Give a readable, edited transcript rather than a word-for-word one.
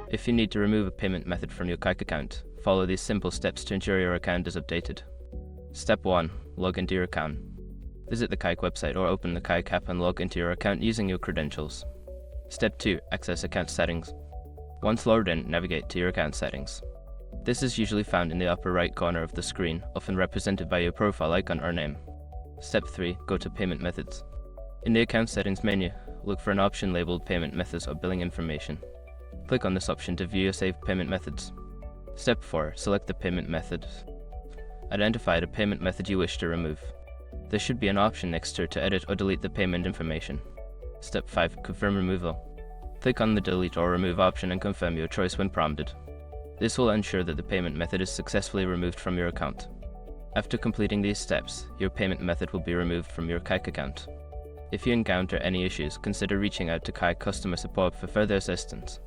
If you need to remove a payment method from your Kayak account, follow these simple steps to ensure your account is updated. Step 1. Log into your account. Visit the Kayak website or open the Kayak app and log into your account using your credentials. Step 2. Access account settings. Once logged in, navigate to your account settings. This is usually found in the upper right corner of the screen, often represented by your profile icon or name. Step 3. Go to Payment Methods. In the Account Settings menu, look for an option labeled Payment Methods or Billing Information. Click on this option to view your saved payment methods. Step 4. Select the payment method. Identify the payment method you wish to remove. There should be an option next to it to edit or delete the payment information. Step 5. Confirm removal. Click on the Delete or Remove option and confirm your choice when prompted. This will ensure that the payment method is successfully removed from your account. After completing these steps, your payment method will be removed from your Kayak account. If you encounter any issues, consider reaching out to Kayak customer support for further assistance.